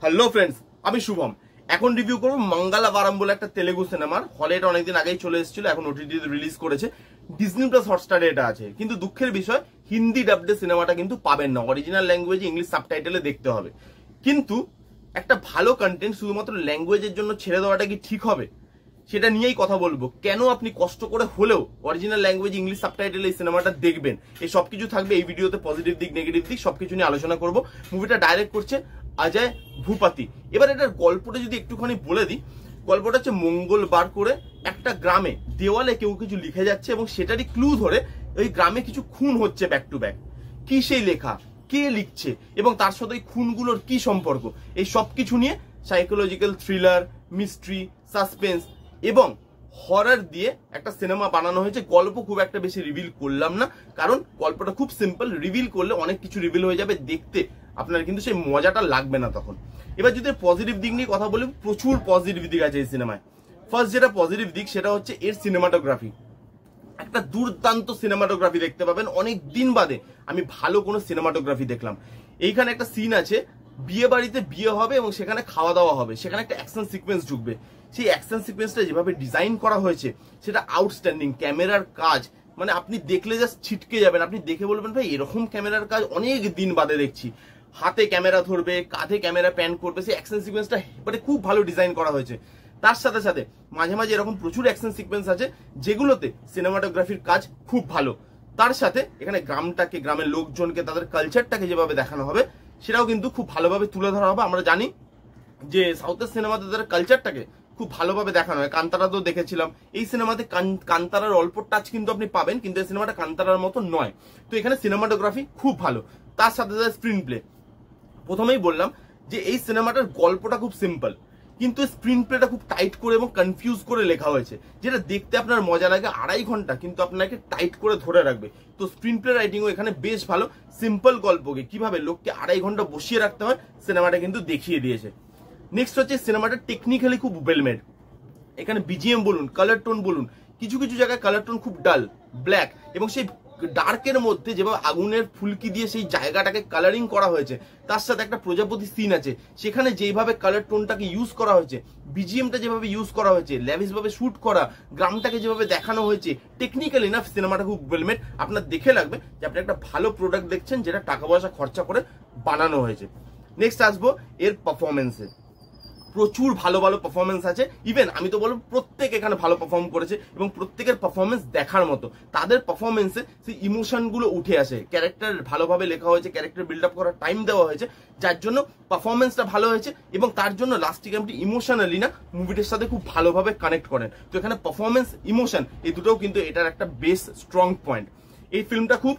Hello friends, আমি শুভম। এখন review করব মঙ্গলবারম বলে একটা তেলেগু সিনেমার। হলে এটা অনেকদিন আগেই চলে এসেছিল, এখন ওটিটিতে রিলিজ করেছে। ডিজনি প্লাস হটস্টারে এটা আছে, কিন্তু দুঃখের বিষয় হিন্দি ডাবডে সিনেমাটা কিন্তু পাবেন না। অরিজিনাল ল্যাঙ্গুয়েজে ইংলিশ সাবটাইটেলে দেখতে হবে। কিন্তু একটা ভালো কন্টেন্ট শুধুমাত্র ল্যাঙ্গুয়েজের জন্য ছেড়ে দেওয়াটা কি ঠিক হবে? সেটা নিয়েই কথা বলবো। কেন আপনি কষ্ট করে হলেও অরিজিনাল ল্যাঙ্গুয়েজ ইংলিশ সাবটাইটেলে এই সিনেমাটা দেখবেন, এই সবকিছু থাকবে এই ভিডিওতে। পজিটিভ দিক, নেগেটিভ দিক সবকিছু নিয়ে আলোচনা করব। মুভিটা ডাইরেক্ট করছে অজয় ভূপতি। এবার এটার গল্পটা যদি একটুখানি বলে দিই, গল্পটা হচ্ছে মঙ্গলবার করে একটা গ্রামে দেওয়ালে কেউ কিছু লিখে যাচ্ছে এবং সেটারই ক্লু ধরে ওই গ্রামে কিছু খুন হচ্ছে ব্যাক টু ব্যাক। কি সেই লেখা, কে লিখছে এবং তার সাথে ওই খুনগুলোর কি সম্পর্ক, এই সবকিছু নিয়ে সাইকোলজিক্যাল থ্রিলার, মিস্ট্রি, সাসপেন্স এবং হরর দিয়ে একটা সিনেমা বানানো হয়েছে। গল্প খুব একটা বেশি রিভিল করলাম না, কারণ গল্পটা খুব সিম্পল। রিভিল করলে অনেক কিছু রিভিল হয়ে যাবে, দেখতে আপনার কিন্তু সেই মজাটা লাগবে না তখন। এবার যদি পজিটিভ দিক নিয়ে কথা বলি, প্রচুর পজিটিভ দিক আছে এই সিনেমায়। ফার্স্ট যেটা পজিটিভ দিক সেটা হচ্ছে এর সিনেমাটোগ্রাফি। একটা দুর্দান্ত সিনেমাটোগ্রাফি দেখতে পাবেন। অনেক দিন বাদে আমি ভালো কোনো সিনেমাটোগ্রাফি দেখলাম। এইখানে একটা সিন আছে, বিয়ে বাড়িতে বিয়ে হবে এবং সেখানে খাওয়া দাওয়া হবে, সেখানে একটা অ্যাকশন সিকোয়েন্স ঢুকবে। সেই অ্যাকশন সিকোয়েন্সটা যেভাবে ডিজাইন করা হয়েছে সেটা আউটস্ট্যান্ডিং। ক্যামেরার কাজ মানে আপনি দেখলে জাস্ট ছিটকে যাবেন। আপনি দেখে বলবেন ভাই এরকম ক্যামেরার কাজ অনেক দিন বাদে দেখছি। হাতে ক্যামেরা ধরবে, কাঁধে ক্যামেরা প্যান করবে, সেই অ্যাকশন সিকোয়েন্সটা মানে খুব ভালো ডিজাইন করা হয়েছে। তার সাথে সাথে মাঝে মাঝে এরকম প্রচুর অ্যাকশন সিকোয়েন্স আছে যেগুলোতে সিনেমাটোগ্রাফির কাজ খুব ভালো। তার সাথে এখানে গ্রামটাকে, গ্রামের লোকজনকে, তাদের কালচারটাকে যেভাবে দেখানো হবে সেটাও কিন্তু খুব ভালোভাবে তুলে ধরা হবে। আমরা জানি যে সাউথের সিনেমাতে তাদের কালচারটাকে খুব ভালোভাবে দেখানো হয়। কান্তারাতেও দেখেছিলাম। এই সিনেমাতে কান্তারার অল্প টাচ কিন্তু আপনি পাবেন, কিন্তু এই সিনেমাটা কান্তারার মতো নয়। তো এখানে সিনেমাটোগ্রাফি খুব ভালো। তার সাথে সাথে স্ক্রিন প্লে। প্রথমেই বললাম যে এই সিনেমাটার গল্পটা খুব সিম্পল, কিন্তু স্ক্রিন প্লেটা খুব টাইট করে এবং কনফিউজ করে লেখা হয়েছে, যেটা দেখতে আপনার মজা লাগে। 2.5 ঘন্টা কিন্তু আপনাকে টাইট করে ধরে রাখবে। তো স্ক্রিন প্লে রাইটিংও এখানে বেশ ভালো। সিম্পল গল্পকে কিভাবে লোককে 2.5 ঘন্টা বসিয়ে রাখতে হয় সিনেমাটা কিন্তু দেখিয়ে দিয়েছে। নেক্সট হচ্ছে সিনেমাটা টেকনিক্যালি খুব ওয়েলমেড। এখানে বিজিএম বলুন, কালার টোন বলুন, কিছু কিছু জায়গায় কালার টোন খুব ডাল, ব্ল্যাক, এবং সেই ডার্কের মধ্যে যেভাবে আগুনের ফুলকি দিয়ে সেই জায়গাটাকে কালারিং করা হয়েছে। তার সাথে একটা প্রজাপতি সিন আছে, সেখানে যেভাবে কালার টোনটাকে ইউজ করা হয়েছে, বিজিএমটা যেভাবে ইউজ করা হয়েছে, ল্যাভিশ ভাবে শুট করা, গ্রামটাকে যেভাবে দেখানো হয়েছে, টেকনিক্যালি না সিনেমাটা খুব ওয়েলমেড। আপনার দেখে লাগবে যে আপনি একটা ভালো প্রোডাক্ট দেখছেন, যেটা টাকা পয়সা খরচা করে বানানো হয়েছে। নেক্সট আসবো এর পারফরমেন্সে। প্রচুর ভালো ভালো পারফরমেন্স আছে। ইভেন আমি তো বলবো প্রত্যেক এখানে ভালো পারফর্ম করেছে এবং প্রত্যেকের পারফরমেন্স দেখার মতো। তাদের পারফরমেন্সে সেই ইমোশনগুলো উঠে আসে। ক্যারেক্টার ভালোভাবে লেখা হয়েছে, ক্যারেক্টার বিল্ড আপ করার টাইম দেওয়া হয়েছে, যার জন্য পারফরমেন্সটা ভালো হয়েছে এবং তার জন্য লাস্টে আপনি ইমোশনালি না মুভিটার সাথে খুব ভালোভাবে কানেক্ট করেন। তো এখানে পারফরমেন্স, ইমোশন এই দুটোও কিন্তু এটার একটা বেশ স্ট্রং পয়েন্ট। এই ফিল্মটা খুব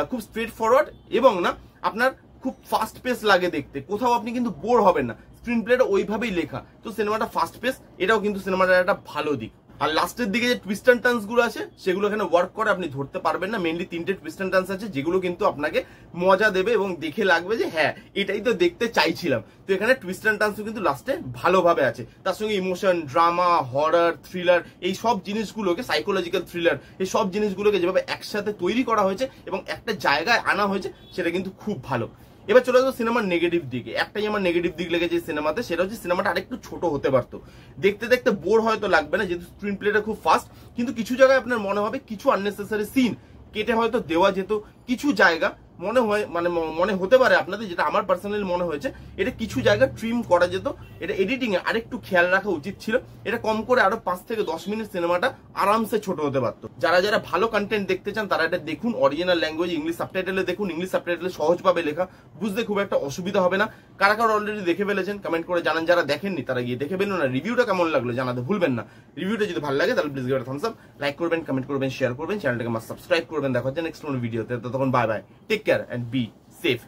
খুব স্ট্রেট ফরওয়ার্ড এবং না আপনার খুব ফাস্ট পেস লাগে দেখতে। কোথাও আপনি কিন্তু বোর হবেন না। স্ক্রিন প্লেটা ওইভাবেই লেখা, তো সিনেমাটা ফাস্ট পেস, এটাও কিন্তু সিনেমাটার একটা ভালো দিক। আর লাস্টের দিকে যে টুইস্ট এন্ড টার্নস গুলো আছে সেগুলো এখানে ওয়ার্ক করে, আপনি ধরতে পারবেন না। মেইনলি 3টে টুইস্ট এন্ড টার্নস আছে যেগুলো কিন্তু আপনাকে মজা দেবে এবং দেখে লাগবে যে হ্যাঁ এটাই তো দেখতে চাইছিলাম। তো এখানে টুইস্ট এন্ড টার্নস কিন্তু লাস্টে ভালোভাবে আছে। তার সঙ্গে ইমোশন, ড্রামা, হরর, থ্রিলার, এই সব জিনিসগুলোকে, সাইকোলজিক্যাল থ্রিলার, এই সব জিনিসগুলোকে যেভাবে একসাথে তৈরি করা হয়েছে এবং একটা জায়গায় আনা হয়েছে সেটা কিন্তু খুব ভালো। এবার চলে যাবো সিনেমার নেগেটিভ দিকে। একটাই আমার নেগেটিভ দিক লেগেছে সিনেমাতে, সেটা হচ্ছে সিনেমাটা আরেকটু ছোট হতে পারতো। দেখতে দেখতে বোর হয়তো লাগবে না, যেহেতু স্ক্রিন প্লেটা খুব ফাস্ট, কিন্তু কিছু জায়গায় আপনার মনে হবে কিছু আননেসেসারি সিন কেটে হয়তো দেওয়া যেত। কিছু জায়গা মনে হতে পারে আপনাদের, যেটা আমার পার্সোনালি মনে হয়েছে, এটা কিছু জায়গা ট্রিম করা যেত। এটা এডিটিং এ আরেকটু খেয়াল রাখা উচিত ছিল। এটা কম করে আরো 5 থেকে 10 মিনিট সিনেমাটা আরামসে ছোট হতে পারতো। যারা যারা ভালো কন্টেন্ট দেখতে চান তারা এটা দেখুন। অরিজিনাল ল্যাঙ্গুয়েজ ইংলিশ সাবটাইটেলে দেখুন। ইংলিশ সাবটাইটেলে সহজভাবে লেখা, বুঝতে খুব একটা অসুবিধা হবে না। কারা কারা অলরেডি দেখে ফেলেছেন কমেন্ট করে জানান। যারা দেখেননি তারা গিয়ে দেখে ফেলুন। না রিভিউটা কেমন লাগলো জানাতে ভুলবেন না। রিভিউটা যদি ভালো লাগে তাহলে please give it a Thums up, like করবেন, কমেন্ট করবেন, শেয়ার করবেন, চ্যানেলটাকে মাস্ট সাবস্ক্রাইব করবেন। দেখা হচ্ছে নেক্সট কোনো ভিডিওতে। ততক্ষণ bye bye, take care and be safe.